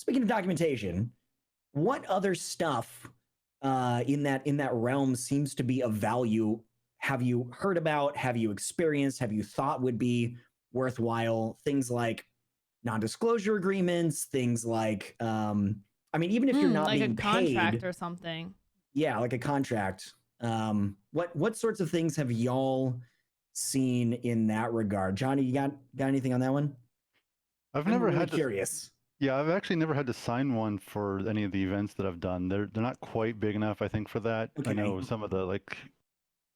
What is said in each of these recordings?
speaking of documentation, what other stuff in that realm seems to be of value? Have you heard about? Have you experienced? Have you thought would be worthwhile? Things like non-disclosure agreements, things like, I mean, even if you're not like being a contract paid, or something. yeah, like a contract. What sorts of things have y'all seen in that regard? Johnny, you got anything on that one? I've I'm never really had to, curious. yeah, I've actually never had to sign one for any of the events that I've done. They're not quite big enough, I think, for that. Okay. I know some of the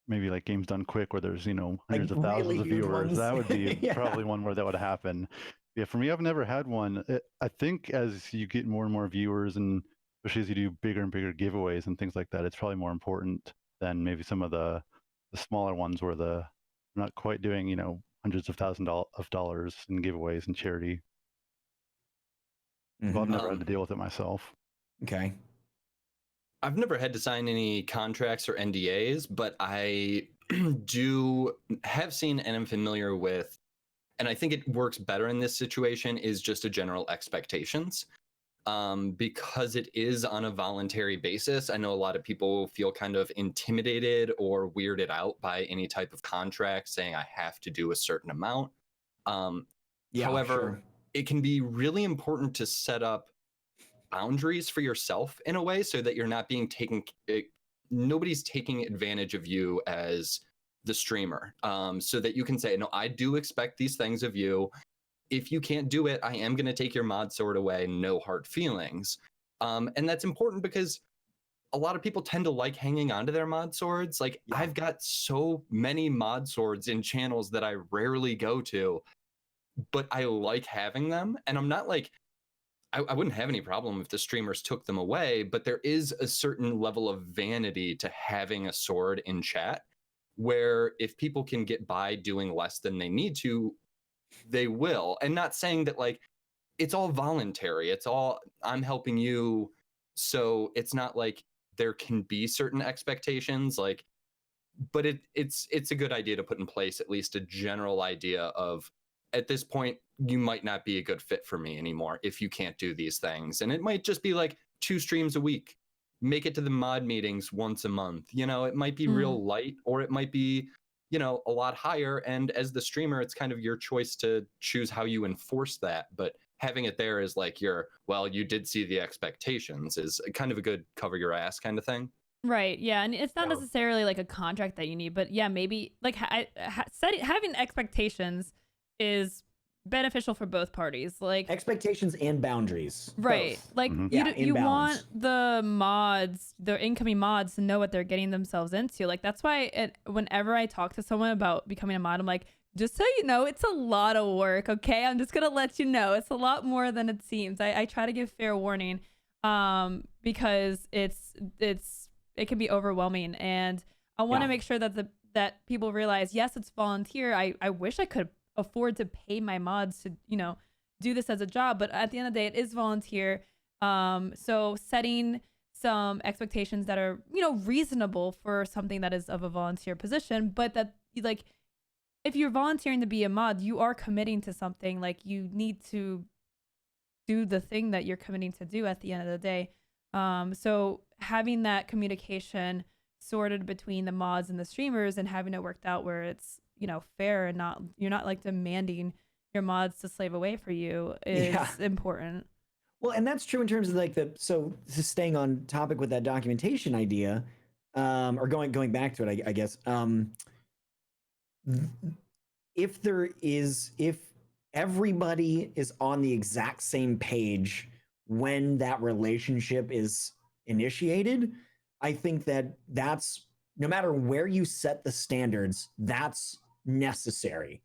maybe like Games Done Quick where there's, hundreds Like of thousands really of huge viewers. ones. That would be Yeah. probably one where that would happen. Yeah, for me, I've never had one. I think as you get more and more viewers, and especially as you do bigger and bigger giveaways and things like that, it's probably more important than maybe some of the smaller ones where they're not quite doing, hundreds of thousands of dollars in giveaways and charity. Well, I've never had to deal with it myself. Okay. I've never had to sign any contracts or NDAs, but I have seen and am familiar with, and I think it works better in this situation, is just a general expectations. Because it is on a voluntary basis. I know a lot of people feel kind of intimidated or weirded out by any type of contract saying I have to do a certain amount. However, it can be really important to set up boundaries for yourself in a way so that you're not being nobody's taking advantage of you as the streamer, so that you can say, no, I do expect these things of you. If you can't do it, I am going to take your mod sword away. No hard feelings. And that's important because a lot of people tend to like hanging on to their mod swords. Like, I've got so many mod swords in channels that I rarely go to, but I like having them. And I'm not like, I wouldn't have any problem if the streamers took them away, but there is a certain level of vanity to having a sword in chat where if people can get by doing less than they need to, they will. And not saying that like it's all voluntary, it's all I'm helping you, so it's not like there can be certain expectations, like, but it's a good idea to put in place at least a general idea of, at this point you might not be a good fit for me anymore if you can't do these things. And it might just be like 2 streams a week, make it to the mod meetings once a month, it might be real light, or it might be a lot higher. And as the streamer, it's kind of your choice to choose how you enforce that. But having it there is like you did see the expectations is kind of a good cover your ass kind of thing. Right. Yeah. And it's not necessarily like a contract that you need, but yeah, maybe like having expectations is beneficial for both parties. Like expectations and boundaries. Right. Both. Like you want the incoming mods to know what they're getting themselves into. Like that's why whenever I talk to someone about becoming a mod, I'm like, just so you know, it's a lot of work. Okay. I'm just going to let you know it's a lot more than it seems. I try to give fair warning because it can be overwhelming. And I want to make sure that people realize, yes, it's volunteer. I wish I could afford to pay my mods to, do this as a job, but at the end of the day, it is volunteer. So setting some expectations that are, reasonable for something that is of a volunteer position, but that like, if you're volunteering to be a mod, you are committing to something. Like you need to do the thing that you're committing to do at the end of the day. So having that communication sorted between the mods and the streamers and having it worked out where it's, fair and you're not like demanding your mods to slave away for you is important. Well, and that's true in terms of like so just staying on topic with that documentation idea, or going back to it, I guess. If everybody is on the exact same page when that relationship is initiated, I think that's, no matter where you set the standards, that's necessary.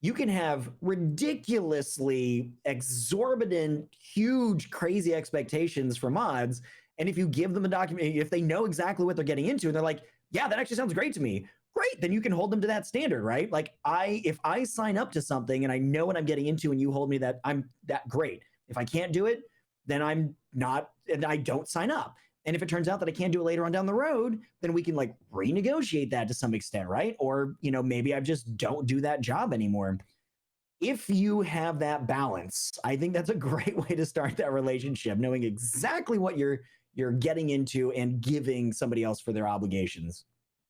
You can have ridiculously exorbitant, huge, crazy expectations for mods. And if you give them a document, if they know exactly what they're getting into and they're like, yeah, that actually sounds great to me, great, then you can hold them to that standard, right? Like if I sign up to something and I know what I'm getting into and you hold me that, I'm that great. If I can't do it, then I'm not, and I don't sign up. And if it turns out that I can't do it later on down the road, then we can like renegotiate that to some extent, right? Or, maybe I just don't do that job anymore. if you have that balance, I think that's a great way to start that relationship, knowing exactly what you're getting into and giving somebody else for their obligations.